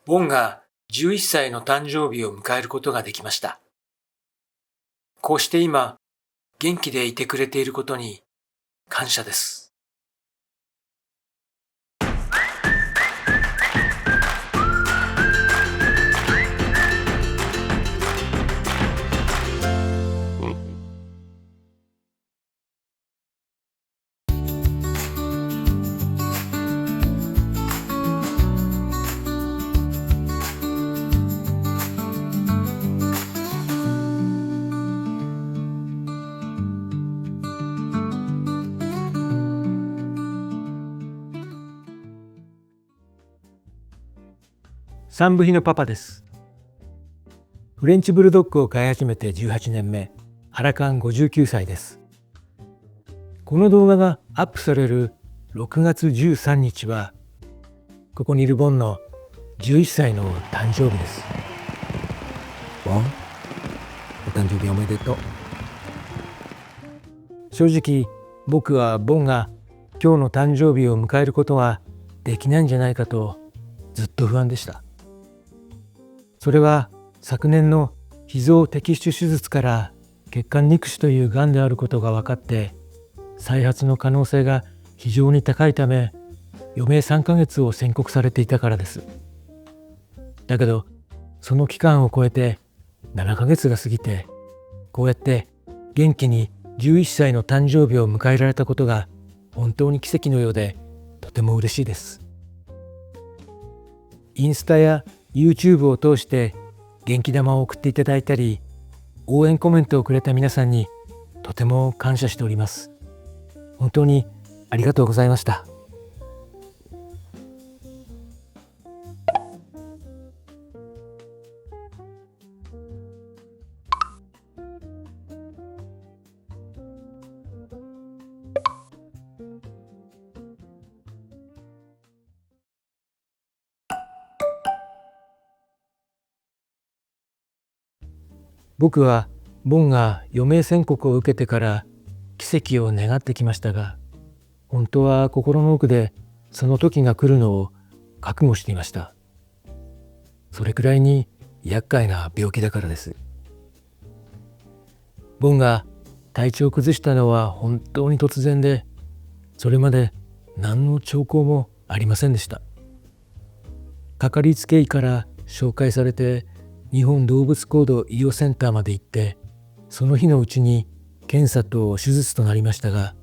ボンが11歳の誕生日を迎えることができました。こうして今、元気でいてくれていることに感謝です。三部比のパパです。フレンチブルドッグを飼い始めて18年目、アラカン59歳です。この動画がアップされる6月13日は、ここにいるボンの11歳の誕生日です。ボン、お誕生日おめでとう。正直、僕はボンが今日の誕生日を迎えることはできないんじゃないかとずっと不安でした。それは昨年の脾臓摘出手術から血管肉腫というがんであることが分かって再発の可能性が非常に高いため余命3ヶ月を宣告されていたからです。だけどその期間を超えて7ヶ月が過ぎてこうやって元気に11歳の誕生日を迎えられたことが本当に奇跡のようでとても嬉しいです。インスタやYouTube を通して元気玉を送っていただいたり応援コメントをくれた皆さんにとても感謝しております。本当にありがとうございました。僕はボンが余命宣告を受けてから奇跡を願ってきましたが、本当は心の奥でその時が来るのを覚悟していました。それくらいに厄介な病気だからです。ボンが体調を崩したのは本当に突然で、それまで何の兆候もありませんでした。かかりつけ医から紹介されて日本動物行動医療センターまで行って、その日のうちに検査と手術となりましたが、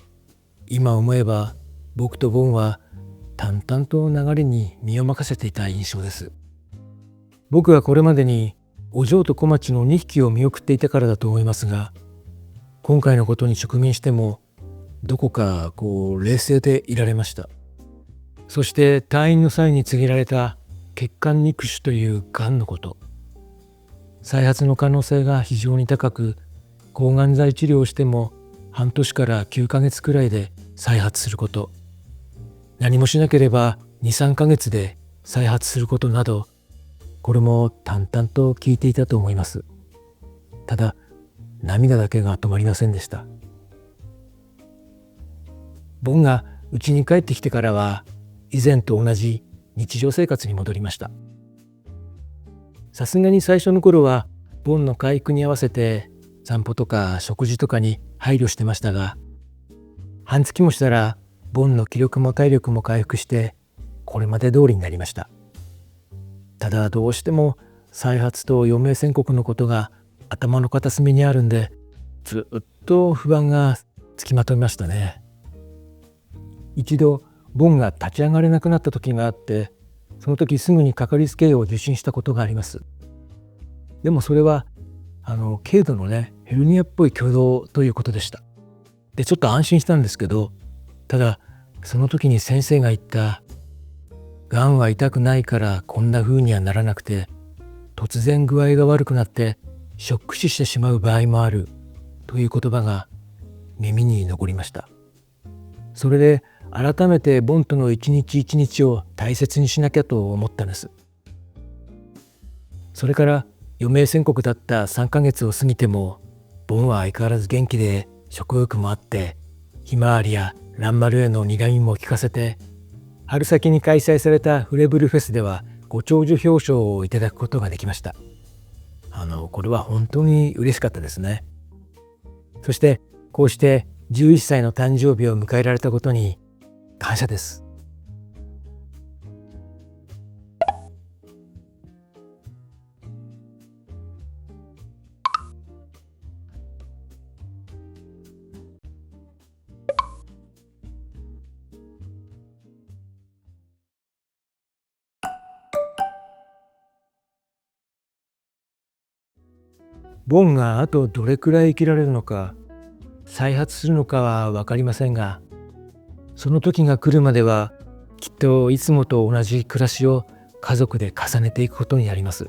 今思えば僕とボンは淡々と流れに身を任せていた印象です。僕はこれまでにお嬢と小町の2匹を見送っていたからだと思いますが、今回のことに直面してもどこか冷静でいられました。そして退院の際に告げられた血管肉腫というがんのこと、再発の可能性が非常に高く、抗がん剤治療をしても半年から9ヶ月くらいで再発すること、何もしなければ2、3ヶ月で再発することなど、これも淡々と聞いていたと思います。ただ涙だけが止まりませんでした。ボンが家に帰ってきてからは以前と同じ日常生活に戻りました。さすがに最初の頃はボンの回復に合わせて散歩とか食事とかに配慮してましたが、半月もしたらボンの気力も体力も回復してこれまで通りになりました。ただどうしても再発と余命宣告のことが頭の片隅にあるんで、ずっと不安がつきまといましたね。一度ボンが立ち上がれなくなった時があって、その時すぐにかかりつけ医を受診したことがあります。でもそれは軽度のヘルニアっぽい挙動ということでした。でちょっと安心したんですけど、ただその時に先生が言った「がんは痛くないからこんな風にはならなくて、突然具合が悪くなってショック死してしまう場合もある」という言葉が耳に残りました。それで改めてボンとの一日一日を大切にしなきゃと思ったんです。それから余命宣告だった3ヶ月を過ぎても、ボンは相変わらず元気で食欲もあって、ひまわりや蘭丸への苦みも効かせて、春先に開催されたフレブルフェスではご長寿表彰をいただくことができました。これは本当に嬉しかったですね。そしてこうして11歳の誕生日を迎えられたことに感謝です。ボンがあとどれくらい生きられるのか、再発するのかは分かりませんが、その時が来るまではきっといつもと同じ暮らしを家族で重ねていくことになります。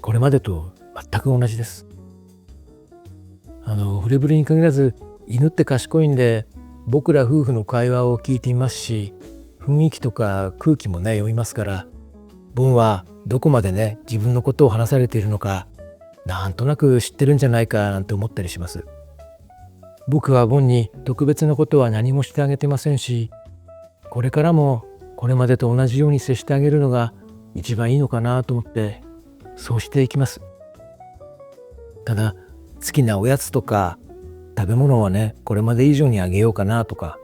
これまでと全く同じです。フレブルに限らず、犬って賢いんで僕ら夫婦の会話を聞いていますし、雰囲気とか空気もね読みますから、ボンはどこまでね自分のことを話されているのかなんとなく知ってるんじゃないかなんて思ったりします。僕はボンに特別なことは何もしてあげてませんし、これからもこれまでと同じように接してあげるのが一番いいのかなと思って、そうしていきます。ただ好きなおやつとか食べ物はねこれまで以上にあげようかなとか、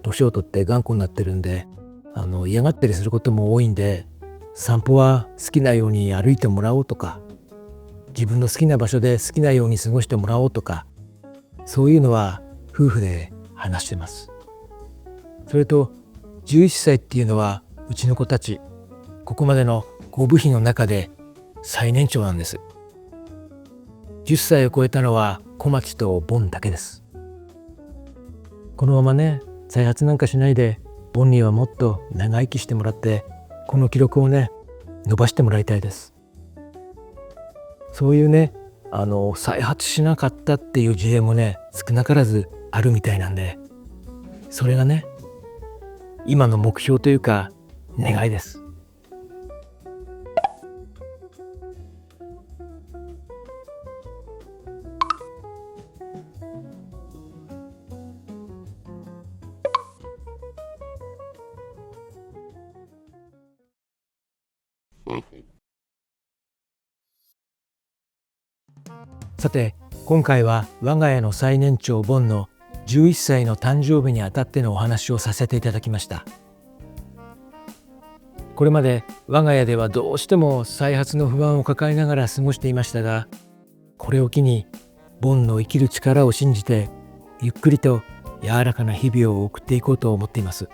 年を取って頑固になってるんで嫌がったりすることも多いんで、散歩は好きなように歩いてもらおうとか、自分の好きな場所で好きなように過ごしてもらおうとか、そういうのは夫婦で話してます。それと11歳っていうのはうちの子たちここまでの5部妃の中で最年長なんです。10歳を超えたのは小町とボンだけです。このままね再発なんかしないで、ボンにはもっと長生きしてもらって、この記録をね伸ばしてもらいたいです。そういうね再発しなかったっていう事例もね少なからずあるみたいなんで、それがね今の目標というか願いです。さて今回は我が家の最年長ボンの11歳の誕生日にあたってのお話をさせていただきました。これまで我が家ではどうしても再発の不安を抱えながら過ごしていましたが、これを機にボンの生きる力を信じてゆっくりと柔らかな日々を送っていこうと思っています。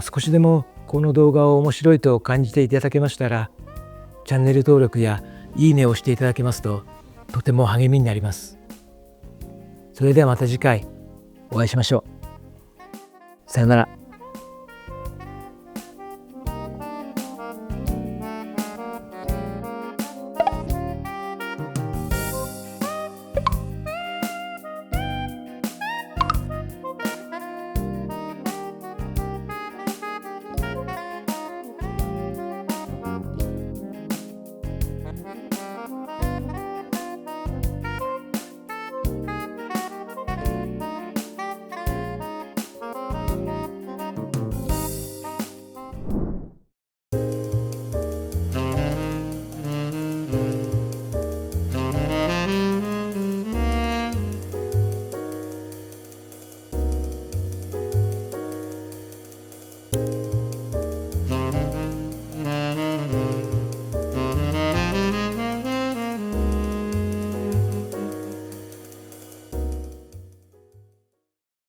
少しでもこの動画を面白いと感じていただけましたら、チャンネル登録やいいねをしていただけますととても励みになります。それではまた次回お会いしましょう。さよなら。